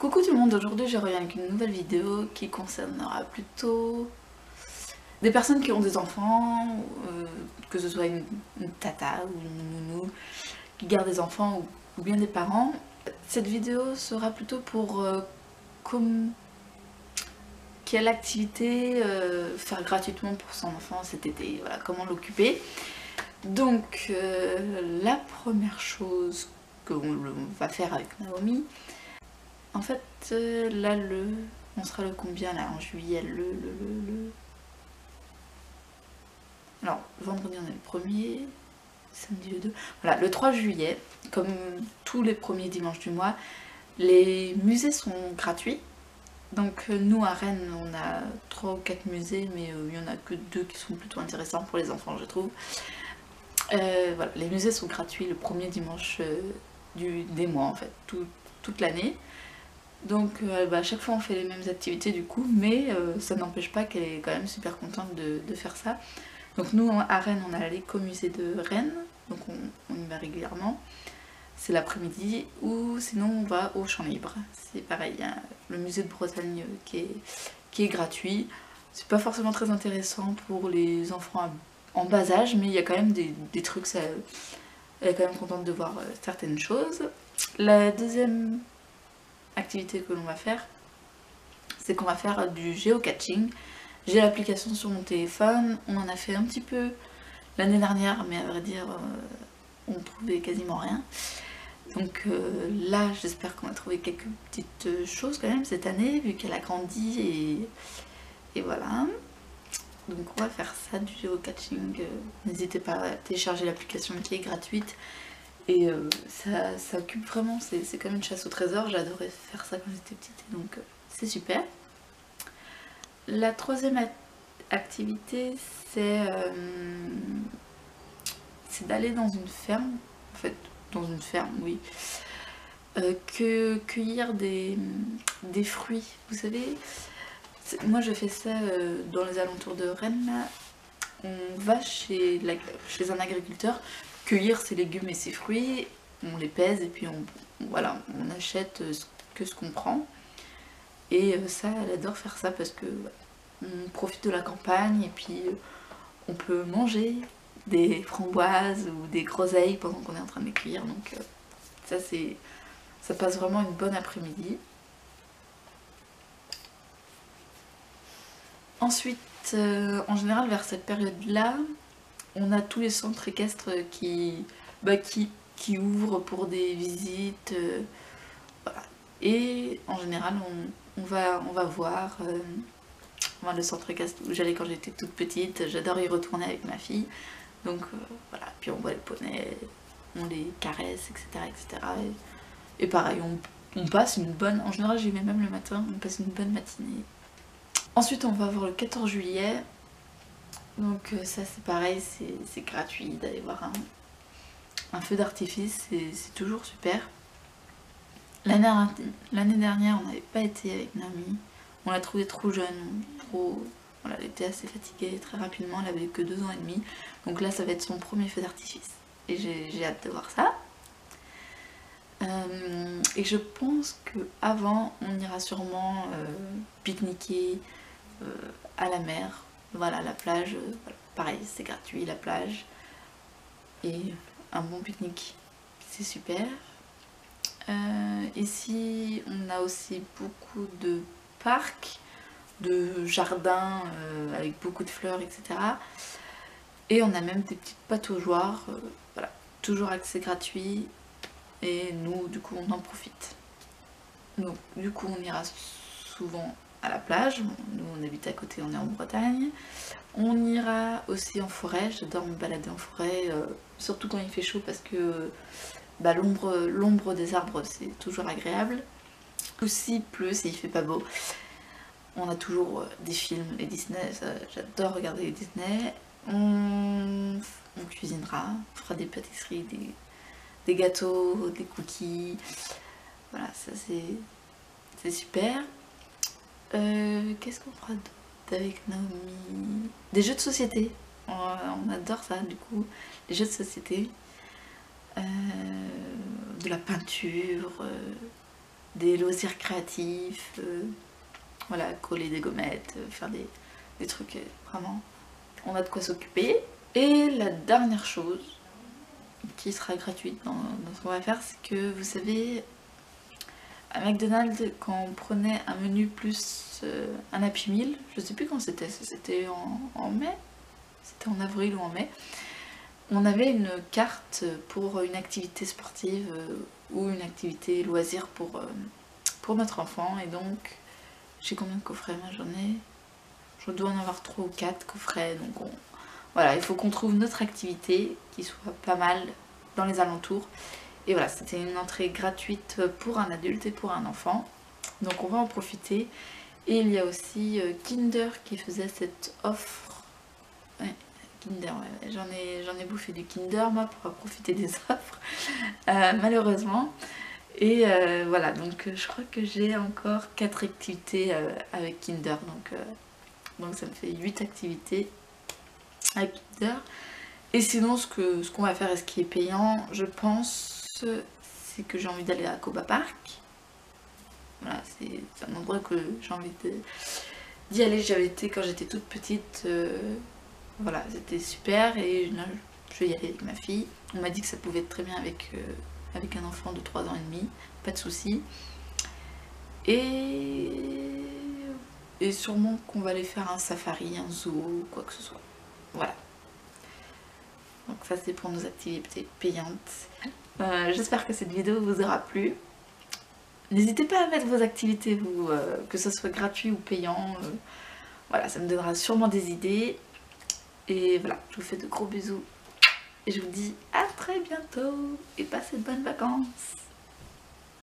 Coucou tout le monde, aujourd'hui je reviens avec une nouvelle vidéo qui concernera plutôt des personnes qui ont des enfants, que ce soit une tata ou une nounou qui garde des enfants ou bien des parents. Cette vidéo sera plutôt pour quelle activité faire gratuitement pour son enfant cet été, voilà, comment l'occuper. Donc la première chose qu'on va faire avec Naomi, en fait là on sera le combien là en juillet, alors vendredi on est le 1er, samedi le 2, voilà, le 3 juillet, comme tous les premiers dimanches du mois, les musées sont gratuits. Donc nous à Rennes on a 3 ou 4 musées, mais il n'y en a que 2 qui sont plutôt intéressants pour les enfants je trouve. Voilà, les musées sont gratuits le premier dimanche des mois en fait, toute l'année. Donc à chaque fois on fait les mêmes activités du coup, mais ça n'empêche pas qu'elle est quand même super contente de faire ça. Donc nous à Rennes on a l'écomusée de Rennes, donc on y va régulièrement. C'est l'après-midi, ou sinon on va au Champ Libre. C'est pareil, il y a le musée de Bretagne qui est gratuit. C'est pas forcément très intéressant pour les enfants en bas âge, mais il y a quand même des trucs, elle est quand même contente de voir certaines choses. La deuxième activité que l'on va faire, c'est qu'on va faire du géocaching. J'ai l'application sur mon téléphone, on en a fait un petit peu l'année dernière, mais à vrai dire on trouvait quasiment rien. Donc là j'espère qu'on va trouver quelques petites choses quand même cette année, vu qu'elle a grandi et voilà. Donc on va faire ça, du géocaching. N'hésitez pas à télécharger l'application qui est gratuite. Et ça occupe vraiment, c'est comme une chasse au trésor, j'adorais faire ça quand j'étais petite, donc c'est super. La troisième activité, c'est d'aller dans une ferme, en fait, dans une ferme, oui, cueillir des fruits, vous savez. Moi je fais ça dans les alentours de Rennes, là. On va chez un agriculteur cueillir ses légumes et ses fruits, on les pèse et puis voilà, on achète que ce qu'on prend. Et ça, elle adore faire ça parce que on profite de la campagne et puis on peut manger des framboises ou des groseilles pendant qu'on est en train de les cueillir. Donc ça passe vraiment une bonne après-midi. Ensuite, en général, vers cette période-là, on a tous les centres équestres qui ouvrent pour des visites. Voilà. Et en général, on va voir le centre équestre où j'allais quand j'étais toute petite. J'adore y retourner avec ma fille. Donc voilà, puis on voit les poneys, on les caresse, etc. etc. Et pareil, on passe une bonne... En général, j'y vais même le matin, on passe une bonne matinée. Ensuite, on va voir le 14 juillet. Donc ça, c'est pareil, c'est gratuit d'aller voir un feu d'artifice, c'est toujours super. L'année dernière, on n'avait pas été avec Naomi. On l'a trouvée trop jeune, voilà, elle était assez fatiguée très rapidement, elle avait que 2 ans et demi. Donc là, ça va être son premier feu d'artifice. Et j'ai hâte de voir ça. Et je pense qu'avant, on ira sûrement pique-niquer à la mer. Voilà, la plage, voilà, pareil, c'est gratuit, la plage. Et un bon pique-nique, c'est super. Ici, on a aussi beaucoup de parcs, de jardins avec beaucoup de fleurs, etc. Et on a même des petites pataugeoires, voilà, toujours accès gratuit. Et nous, du coup, on en profite. Donc, du coup, on ira souvent à la plage. Nous, on habite à côté, on est en Bretagne. On ira aussi en forêt. J'adore me balader en forêt, surtout quand il fait chaud parce que l'ombre des arbres, c'est toujours agréable. Ou s'il pleut, s'il fait pas beau, on a toujours des films, les Disney, j'adore regarder les Disney. On cuisinera, on fera des pâtisseries, des gâteaux, des cookies. Voilà, ça c'est super. Qu'est-ce qu'on fera d'autre avec Naomi? Des jeux de société. On adore ça, du coup. Les jeux de société. De la peinture. des loisirs créatifs, voilà, coller des gommettes, faire des trucs, vraiment, on a de quoi s'occuper. Et la dernière chose qui sera gratuite dans ce qu'on va faire, c'est que vous savez, à McDonald's, quand on prenait un menu plus un Happy Meal, je sais plus quand c'était, c'était en mai, c'était en avril ou en mai, on avait une carte pour une activité sportive ou une activité loisir pour notre enfant. Et donc, j'ai combien de coffrets? Moi je dois en avoir 3 ou 4 coffrets. Donc voilà, il faut qu'on trouve notre activité qui soit pas mal dans les alentours. Et voilà, c'était une entrée gratuite pour un adulte et pour un enfant. Donc on va en profiter. Et il y a aussi Kinder qui faisait cette offre. Ouais, Kinder, ouais. J'en ai bouffé du Kinder moi pour profiter des offres, malheureusement. Et voilà, donc je crois que j'ai encore 4 activités avec Kinder. Donc ça me fait 8 activités avec Kinder. Et sinon ce qu'on va faire et ce qui est payant, je pense, c'est que j'ai envie d'aller à Koba Park. Voilà, c'est un endroit que j'ai envie d'y aller. J'avais été quand j'étais toute petite. Voilà, c'était super et là, je vais y aller avec ma fille. On m'a dit que ça pouvait être très bien avec un enfant de 3 ans et demi, pas de soucis. Et sûrement qu'on va aller faire un safari, un zoo, ou quoi que ce soit. Voilà. Donc ça c'est pour nos activités payantes. J'espère que cette vidéo vous aura plu. N'hésitez pas à mettre vos activités, vous, que ce soit gratuit ou payant. Voilà, ça me donnera sûrement des idées. Et voilà, je vous fais de gros bisous. Et je vous dis à très bientôt. Et passez de bonnes vacances.